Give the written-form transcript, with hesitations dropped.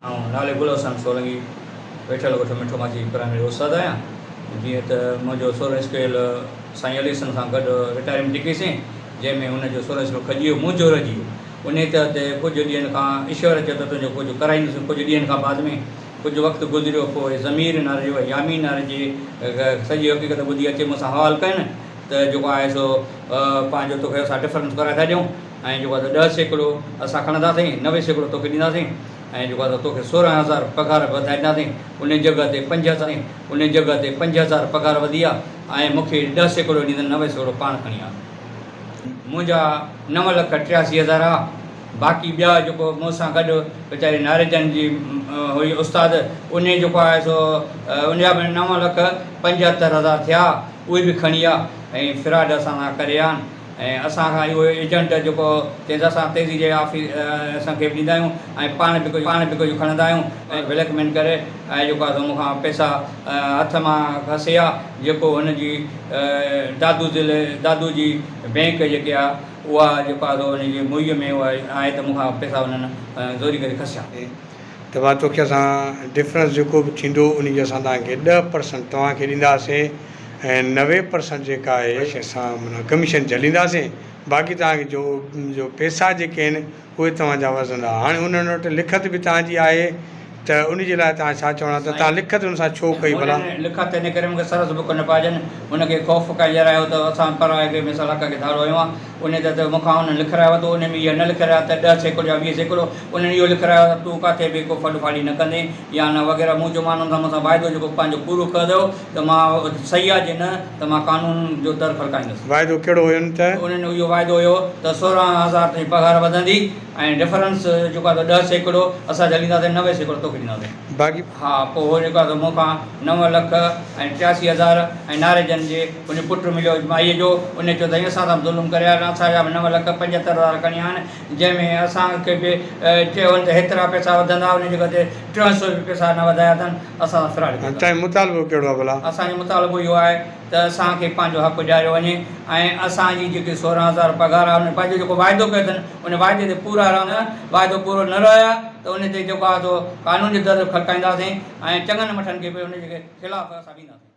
नाले गुल हसन सोलंगी वेठल गोठ मिठो माझी प्राइमरी उस्ताद आहियां। जीअं त मुंहिंजो 16 स्केल साईं अली सन सां गॾु रिटायरमेंट लिखीसीं, जंहिंमें हुनजो 16 स्केल खजी वियो, मुंहिंजो रहिजी वियो। उन तहत कुझु ॾींहंनि खां ईश्वर चयो त तुंहिंजो कुझु कराईंदुसि। कुझु ॾींहंनि खां बाद में कुझु वक़्तु गुज़रियो, पोइ ज़मीर न रहियो, यामी न रहिजी सॼी हक़ीक़त ॿुधी अचे मूंसां हवालु कनि त जेको आहे सो पंहिंजो तोखे असां डिफरेंस कराए था ॾियूं ऐं जेको आहे 10 सैकड़ो असां खणंदासीं, 90 सैकड़ो तोखे ॾींदासीं ऐं जेको आहे तोखे 16,000 पघार वधाईंदासीं। उन जॻह ते 5,000 पघार वधी आहे ऐं मूंखे 10 सैकड़ो ॾींदनि, 90 सैकड़ो पाण खणी आहे। मुंहिंजा 9,83,000 आहे। बाक़ी ॿिया जेको मूंसां गॾु वीचारी नारेजन जी हुई उस्ताद, उन जेको आहे सो उनजा बि 9,75,000 थिया, उहे बि खणी आहे ऐं फ्रॉड असां सां करे आहिनि। ऐं असांखां इहो एजेंट जेको चवंदा असां तेज़ी जे ऑफिस असांखे बि ॾींदा आहियूं ऐं पाण बि कुझु खणंदा आहियूं ऐं ब्लैकमेल करे ऐं जेको आहे मूंखां पैसा हथ मां खसे आहे। जेको हुनजी दादू जी बैंक जेकी आहे उहा जेको आहे हुनजी मुईअ में उहा आहे त मूंखां पैसा हुननि ज़ोरी करे खसिया। त मां तोखे असां डिफरेंस जेको बि थींदो उनजी असां तव्हांखे 10% तव्हांखे ॾींदासीं ऐं 90% जेका आहे असां माना कमीशन झलींदासीं। बाक़ी तव्हांखे जो पैसा जेके आहिनि उहे तव्हांजा वज़ंदा। हाणे उन्हनि वटि लिखत बि तव्हांजी आहे त उनजे लाइ तव्हां छा चवणा, त तव्हां लिखत हुन सां छो कई भला? लिखत इन करे मूंखे सरस बुक न पाजनि, हुनखे ख़ौफ़ काई ॼरायो त असां परवाह के मिसाल हक़ खे धारो वियो आहे। उन ते त मूंखां हुननि लिखारायो त उन में इहा न लिखारायो त 10 सैकड़ो या 20 सैकड़ो, उन्हनि इहो लिखारायो त तूं किथे बि को फंड फाड़ी न कंदे या न वग़ैरह। मूं जो माण्हुनि सां मूंसां वाइदो जेको पंहिंजो पूरो कंदो त मां सही आहे, जे न त मां कानून जो दर खड़काईंदुसि। वाइदो कहिड़ो हुयो त? उन्हनि इहो वाइदो हुयो त 16,000 ताईं पघार वधंदी ऐं डिफरेंस जेको आहे 10 सैकड़ो असां झलींदासीं, 90 सैकड़ो तोखे ॾींदासीं। बाक़ी हा, पोइ उहो जेको आहे मूंखां 9,83,000 ऐं नारेजन जे उन पुटु मिलियो माईअ जो, उन चयो त असां सां ज़ुल्म करे आया, असांजा 9,75,000 खणी आहिनि, जंहिंमें असांखे बि चयो त हेतिरा पैसा वधंदा, उन जॻह ते 300 पैसा न वधाया अथनि। असां फ्रॉड कयो। तव्हांजो मुतालबो कहिड़ो आहे भला? असांजो मुतालबो इहो आहे त असांखे पंहिंजो हक़ु ॾियारियो वञे ऐं असांजी जेके 16,000 पघार आहे उन पंहिंजो जेको वाइदो कयो अथनि उन वाइदे ते पूरा रहंदा। वाइदो पूरो न रहिया त उन ते जेको आहे कानून जो दर खड़काईंदासीं ऐं चङनि मठनि खे बि उन जे ख़िलाफ़ु असां ॾींदासीं।